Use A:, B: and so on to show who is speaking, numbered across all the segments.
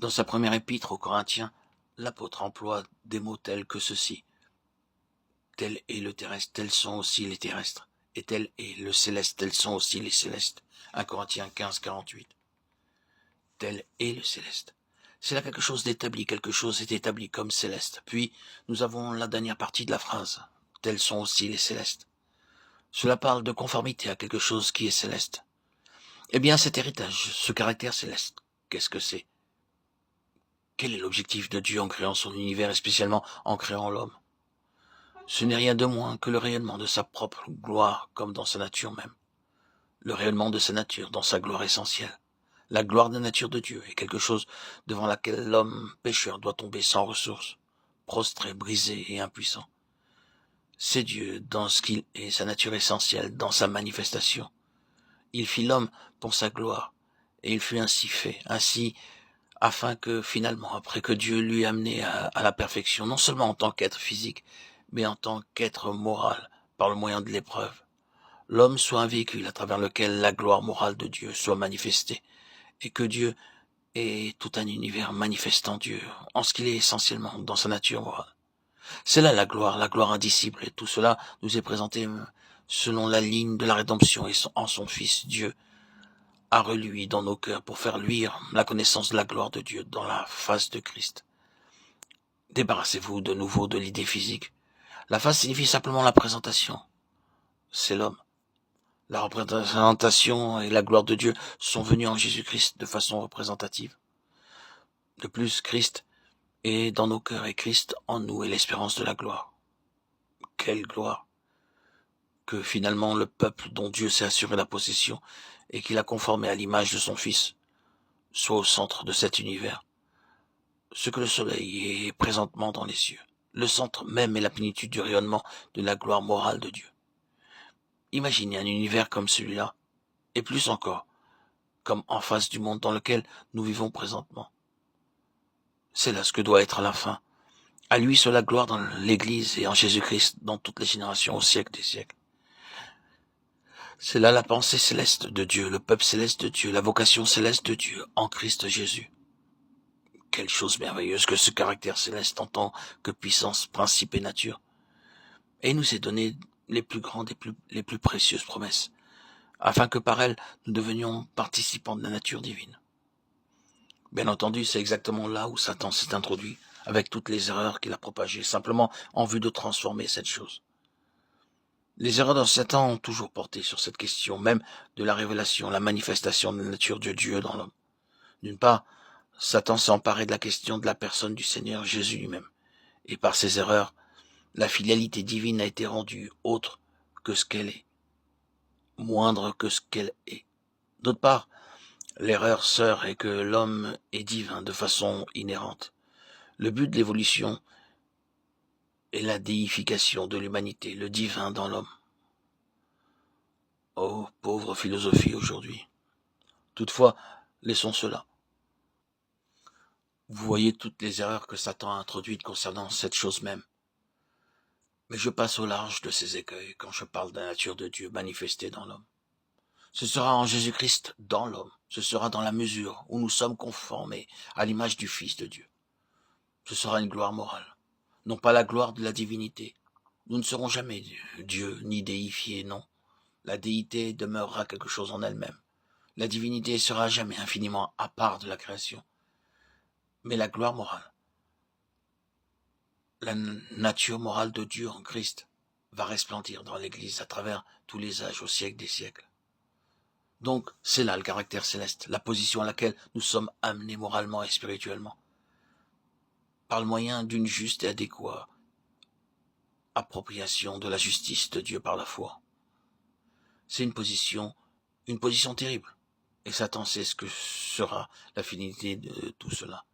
A: Dans sa première épître aux Corinthiens, l'apôtre emploie des mots tels que ceci. Tel est le terrestre, tels sont aussi les terrestres. Et tel est le céleste, tels sont aussi les célestes. 1 Corinthiens 15, 48. Tel est le céleste. C'est là quelque chose d'établi, quelque chose est établi comme céleste. Puis, nous avons la dernière partie de la phrase. Tels sont aussi les célestes. Cela parle de conformité à quelque chose qui est céleste. Eh bien, cet héritage, ce caractère céleste, qu'est-ce que c'est? Quel est l'objectif de Dieu en créant son univers et spécialement en créant l'homme? Ce n'est rien de moins que le rayonnement de sa propre gloire comme dans sa nature même. Le rayonnement de sa nature dans sa gloire essentielle. La gloire de la nature de Dieu est quelque chose devant laquelle l'homme pécheur doit tomber sans ressources, prostré, brisé et impuissant. C'est Dieu dans ce qu'il est, sa nature essentielle, dans sa manifestation. Il fit l'homme pour sa gloire, et il fut ainsi fait, ainsi afin que finalement, après que Dieu lui ait amené à la perfection, non seulement en tant qu'être physique, mais en tant qu'être moral, par le moyen de l'épreuve, l'homme soit un véhicule à travers lequel la gloire morale de Dieu soit manifestée, et que Dieu ait tout un univers manifestant Dieu, en ce qu'il est essentiellement dans sa nature morale. C'est là la gloire indicible, et tout cela nous est présenté selon la ligne de la rédemption et en son Fils Dieu, a reluit dans nos cœurs pour faire luire la connaissance de la gloire de Dieu dans la face de Christ. Débarrassez-vous de nouveau de l'idée physique. La face signifie simplement la présentation. C'est l'homme. La représentation et la gloire de Dieu sont venues en Jésus-Christ de façon représentative. De plus, Christ est dans nos cœurs et Christ en nous est l'espérance de la gloire. Quelle gloire! Que finalement le peuple dont Dieu s'est assuré la possession et qu'il a conformé à l'image de son Fils soit au centre de cet univers. Ce que le soleil est présentement dans les cieux. Le centre même est la plénitude du rayonnement de la gloire morale de Dieu. Imaginez un univers comme celui-là, et plus encore, comme en face du monde dans lequel nous vivons présentement. C'est là ce que doit être la fin. À lui soit la gloire dans l'Église et en Jésus-Christ dans toutes les générations au siècle des siècles. C'est là la pensée céleste de Dieu, le peuple céleste de Dieu, la vocation céleste de Dieu en Christ Jésus. Quelle chose merveilleuse que ce caractère céleste en tant que puissance, principe et nature. Et il nous est donné les plus grandes et les plus précieuses promesses, afin que par elles nous devenions participants de la nature divine. Bien entendu, c'est exactement là où Satan s'est introduit, avec toutes les erreurs qu'il a propagées, simplement en vue de transformer cette chose. Les erreurs de Satan ont toujours porté sur cette question, même de la révélation, la manifestation de la nature de Dieu dans l'homme. D'une part, Satan s'est emparé de la question de la personne du Seigneur Jésus lui-même, et par ses erreurs, la filialité divine a été rendue autre que ce qu'elle est, moindre que ce qu'elle est. D'autre part, l'erreur sœur est que l'homme est divin de façon inhérente. Le but de l'évolution est la déification de l'humanité, le divin dans l'homme. Oh, pauvre philosophie aujourd'hui. Toutefois, laissons cela. Vous voyez toutes les erreurs que Satan a introduites concernant cette chose même. Mais je passe au large de ces écueils quand je parle de la nature de Dieu manifestée dans l'homme. Ce sera en Jésus-Christ dans l'homme. Ce sera dans la mesure où nous sommes conformés à l'image du Fils de Dieu. Ce sera une gloire morale, non pas la gloire de la divinité. Nous ne serons jamais Dieu, ni déifiés, non. La déité demeurera quelque chose en elle-même. La divinité sera jamais infiniment à part de la création. Mais la gloire morale, la nature morale de Dieu en Christ, va resplendir dans l'Église à travers tous les âges au siècle des siècles. Donc, c'est là le caractère céleste, la position à laquelle nous sommes amenés moralement et spirituellement, par le moyen d'une juste et adéquate appropriation de la justice de Dieu par la foi. C'est une position terrible, et Satan sait ce que sera la finalité de tout cela.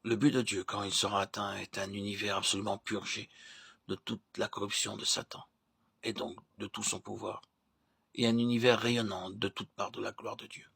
A: Le but de Dieu, quand il sera atteint, est un univers absolument purgé de toute la corruption de Satan, et donc de tout son pouvoir, et un univers rayonnant de toutes parts de la gloire de Dieu.